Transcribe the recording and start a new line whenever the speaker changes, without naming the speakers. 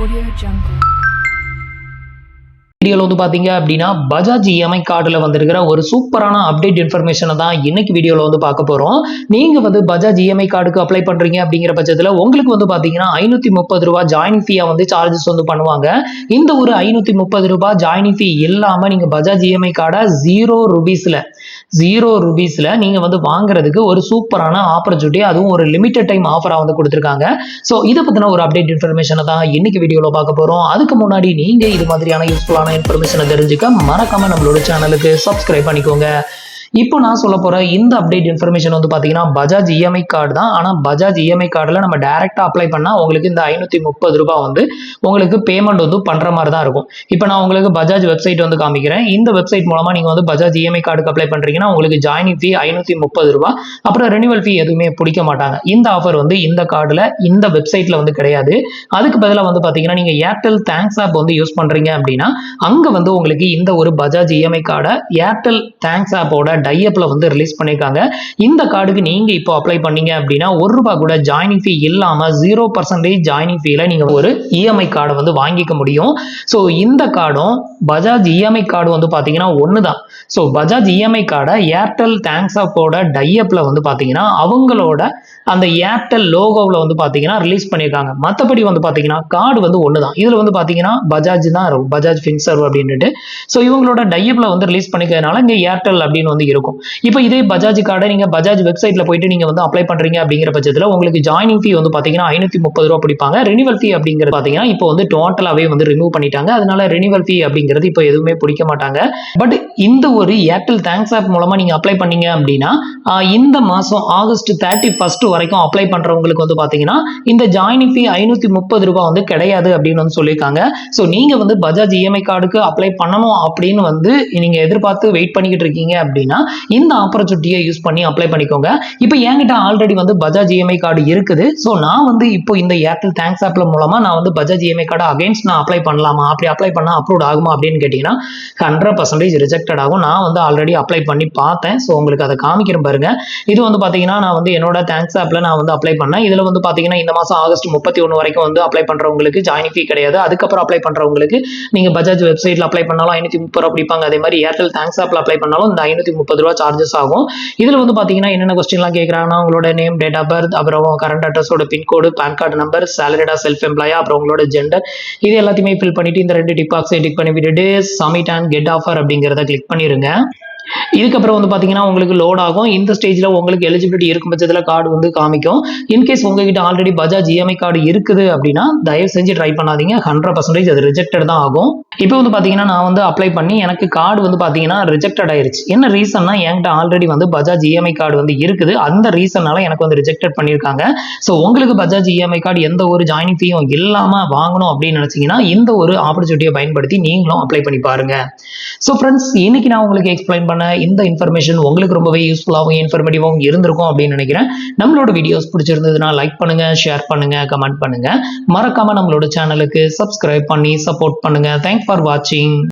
Audio Jungle.
வீடியோல வந்து பாத்தீங்க அப்படின்னா பஜாஜ் இஎம்ஐ கார்டுல வந்திருக்கிற ஒரு சூப்பரான அப்டேட் இன்ஃபர்மேஷனை தான் இன்னைக்கு வீடியோல வந்து பார்க்க போறோம். நீங்க வந்து பஜாஜ் இஎம்ஐ கார்டுக்கு அப்ளை பண்றீங்க அப்படிங்கிற பட்சத்துல உங்களுக்கு வந்து பாத்தீங்கன்னா 530 ரூபாய் ஜாயினிங் ஃபீயா வந்து சார்ஜஸ் வந்து பண்ணுவாங்க. இந்த ஒரு 530 ரூபாய் ஜாயினிங் ஃபீ இல்லாம நீங்க பஜாஜ் இஎம்ஐ கார்டை ஜீரோ ருபீஸ்ல நீங்க வந்து வாங்குறதுக்கு ஒரு சூப்பரான ஆப்பர்ச்சுனிட்டி, அதுவும் ஒரு லிமிடெட் டைம் ஆஃபரா வந்து கொடுத்துருக்காங்க. ஸோ இதை பத்தின ஒரு அப்டேட் இன்ஃபர்மேஷனை தான் இன்னைக்கு வீடியோல பார்க்க போறோம். அதுக்கு முன்னாடி நீங்க இது மாதிரியான யூஸ்ஃபுல்லான இன்ஃபர்மேஷனை தெரிஞ்சுக்க மறக்காம நம்மளோட சேனலுக்கு சப்ஸ்கிரைப் பண்ணிக்கோங்க. இப்போ நான் சொல்ல போற இந்த அப்டேட் இன்ஃபர்மேஷன் வந்து பாத்தீங்கன்னா பஜாஜ் இஎம்ஐ கார்டு தான். ஆனா பஜாஜ் இஎம்ஐ கார்டுல நம்ம டைரக்டா அப்ளை பண்ணா உங்களுக்கு இந்த 530 ரூபாய் வந்து உங்களுக்கு பேமெண்ட் வந்து பண்ற மாதிரி தான் இருக்கும். இப்போ நான் உங்களுக்கு பஜாஜ் வெப்சைட் வந்து காமிக்கிறேன். இந்த வெப்சைட் மூலமா நீங்க வந்து பஜாஜ் இஎம்ஐ கார்டுக்கு அப்ளை பண்றீங்கன்னா உங்களுக்கு ஜாயினிங் ஃபீ 530 ரூபாய், அப்புறம் ரெனிவல் ஃபீ எதுவுமே பிடிக்க மாட்டாங்க. இந்த ஆஃபர் வந்து இந்த கார்டுல இந்த வெப்சைட்ல வந்து கிடையாது. அதுக்கு பதிலாக வந்து பாத்தீங்கன்னா நீங்க ஏர்டெல் தேங்க்ஸ் ஆப் வந்து யூஸ் பண்றீங்க அப்படின்னா அங்க வந்து உங்களுக்கு இந்த ஒரு பஜாஜ் இஎம்ஐ கார்டை ஏர்டெல் தேங்க்ஸ் ஆப்போட டைஅப்ல வந்து ரிலீஸ் பண்ணிருக்காங்க. இந்த கார்டுக்கு நீங்க இப்போ அப்ளை பண்ணீங்க அப்படின்னா ₹1 கூட ஜாயினிங் ஃபீ இல்லாம 0% ஜாயினிங் ஃபீல நீங்க ஒரு இஎம்ஐ கார்டை வந்து வாங்கிக்க முடியும். ஸோ இந்த கார்டும் பஜாஜ் இஎம்ஐ கார்டு வந்து பாத்தீங்கன்னா ஒண்ணுதான். ஸோ பஜாஜ் இஎம்ஐ கார்டை ஏர்டெல் தேங்க்ஸ் ஆப்போட டைஅப்ல வந்து பாத்தீங்கன்னா அவங்களோட அந்த ஏர்டெல் லோகோவில் வந்து பாத்தீங்கன்னா ரிலீஸ் பண்ணியிருக்காங்க. மற்றபடி வந்து பாத்தீங்கன்னா கார்டு வந்து ஒண்ணுதான். இதுல வந்து பாத்தீங்கன்னா பஜாஜ் தான் இருக்கும், பஜாஜ் ஃபின்சர்வ் அப்படின்ட்டு. ஸோ இவங்களோட டைஅப்ல வந்து ரிலீஸ் பண்ணிக்கிறதுனால இங்க ஏர்டெல் அப்படின்னு வந்து இருக்கும். இப்போ இதே பஜாஜ் கார்டை நீங்க பஜாஜ் வெப்சைட்ல போயிட்டு நீங்க வந்து அப்ளை பண்றீங்க அப்படிங்கிற பட்சத்துல உங்களுக்கு ஜாயினிங் ஃபீ வந்து பாத்தீங்கன்னா 530 ரூபாய் பிடிப்பாங்க. ரெனிவல் ஃபீ அப்படிங்கிறது பாத்தீங்கன்னா இப்போ வந்து டோட்டலாவே வந்து ரிமூவ் பண்ணிட்டாங்க. அதனால ரெனிவல் ஃபீ அப்படிங்கிறது இப்போ எதுவுமே பிடிக்க மாட்டாங்க. பட் இந்த ஒரு ஏர்டெல் தேங்க்ஸ் ஆப் மூலமா நீங்க அப்ளை பண்ணீங்க அப்படின்னா இந்த மாசம் ஆகஸ்ட் 31 வரைக்கும் அப்ளை பண்றவங்களுக்கு வந்து பாத்தீங்கன்னா இந்த ஜாயினிங் ஃபீ 530 ரூபாய் வந்து கிடையாது அப்படின்னு வந்து சொல்லியிருக்காங்க. ஸோ நீங்க வந்து பஜாஜ் இஎம்ஐ கார்டுக்கு அப்ளை பண்ணணும் அப்படின்னு வந்து நீங்க எதிர்பார்த்து வெயிட் பண்ணிக்கிட்டு இருக்கீங்க அப்படின்னா இந்த ஆப்பர்ச்சுனிட்டியை யூஸ் பண்ணி அப்ளை பண்ணிக்கோங்க. இப்போ என்கிட்ட ஆல்ரெடி வந்து பஜாஜ் இஎம்ஐ கார்டு இருக்குது. ஸோ நான் வந்து இப்போ இந்த ஏர்டெல் தேங்க்ஸ் ஆப்ல மூலமா நான் வந்து பஜாஜ் இஎம்ஐ கார்டு அகைன்ஸ்ட் நான் அப்ளை பண்ணலாமா, அப்படி அப்ளை பண்ணா அப்ரூவ் ஆகுமா அப்படின்னு கேட்டீங்கன்னா 100% ரிஜெக்டட் ஆகும். நான் வந்து ஆல்ரெடி அப்ளை பண்ணி பார்த்தேன். ஸோ உங்களுக்கு அதை காமிக்கிறேன் பாருங்க. இது வந்து பாத்தீங்கன்னா நான் வந்து என்னோட தேங்க்ஸ் ஆப்ல நான் வந்து அப்ளை பண்ணேன். இதுல வந்து பாத்தீங்கன்னா இந்த மாசம் ஆகஸ்ட் 31 வரைக்கும் வந்து அப்ளை பண்றவங்களுக்கு ஜாயினிங் ஃபீ கிடையாது. அதுக்கப்புறம் அப்ளை பண்றவங்களுக்கு நீங்க பஜாஜ் வெப்சைட்ல அப்ளை பண்ணாலும் 530 ரூபாய் பிடிப்பாங்க. அதே மாதிரி ஏர்டெல் தேங்க்ஸ் ஆப்ல அப்ளை பண்ணாலும் இந்த 530 ரூபாய் சார்ஜஸ் ஆகும். இதுல வந்து பாத்தீங்கன்னா என்னென்ன கொஸ்டின்லாம் கேட்கறாங்கன்னா உங்களோட நேம், டேட் ஆஃப் பர்த், அப்புறம் கரண்ட் அட்ரஸோட பின்கோடு, பேன் கார்டு நம்பர், சேலரிடா செல்ஃப் எம்ப்ளாயா, அப்புறம் உங்களோட ஜெண்டர், இது எல்லாத்தையுமே ஃபில் பண்ணிட்டு இந்த 2 டிக் பாக்ஸை டிக் பண்ணி விட்டுட்டு சப்மிட் அண்ட் கெட் ஆஃபர் அப்படிங்கிறத கிளிக் பண்ணிருங்க. இதுக்கப்புறம் வந்து பாத்தீங்கன்னா உங்களுக்கு லோட் ஆகும். இந்த ஸ்டேஜ்ல உங்களுக்கு எலிஜிபிலிட்டி இருக்கும் பட்சத்துல கார்டு வந்து காமிக்கும். இன்கேஸ் உங்ககிட்ட ஆல்ரெடி பஜாஜ் இஎம்ஐ கார்டு இருக்குது அப்படின்னா தயவு செஞ்சு ட்ரை பண்ணாதீங்க. 100% அது ரிஜெக்டட் தான் ஆகும். இப்போ வந்து பாத்தீங்கன்னா நான் வந்து அப்ளை பண்ணி எனக்கு கார்டு வந்து பாத்தீங்கன்னா ரிஜெக்டட் ஆயிருச்சு. என்ன ரீசன்னா என்கிட்ட ஆல்ரெடி வந்து பஜாஜ் இஎம்ஐ கார்டு வந்து இருக்குது. அந்த ரீசனால எனக்கு வந்து ரிஜெக்டட் பண்ணிருக்காங்க. ஸோ உங்களுக்கு பஜாஜ் இஎம்ஐ கார்டு எந்த ஒரு ஜாயினிங் ஃபீயும் இல்லாம வாங்கணும் அப்படின்னு நினைச்சீங்கன்னா இந்த ஒரு ஆப்பர்ச்சுனிட்டியை பயன்படுத்தி நீங்களும் அப்ளை பண்ணி பாருங்க. ஸோ ஃப்ரெண்ட்ஸ், இன்னைக்கு நான் உங்களுக்கு எக்ஸ்பிளைன் பண்ண இந்த இன்ஃபர்மேஷன் உங்களுக்கு ரொம்பவே யூஸ்ஃபுல்லாகவும் இன்ஃபர்மேட்டிவாகவும் இருந்திருக்கும் அப்படின்னு நினைக்கிறேன். நம்மளோட வீடியோஸ் பிடிச்சிருந்ததுன்னா லைக் பண்ணுங்க, ஷேர் பண்ணுங்க, கமெண்ட் பண்ணுங்க. மறக்காம நம்மளோட சேனலுக்கு சப்ஸ்கிரைப் பண்ணி சப்போர்ட் பண்ணுங்க. தேங்க்ஸ் ஃபார் வாட்சிங்.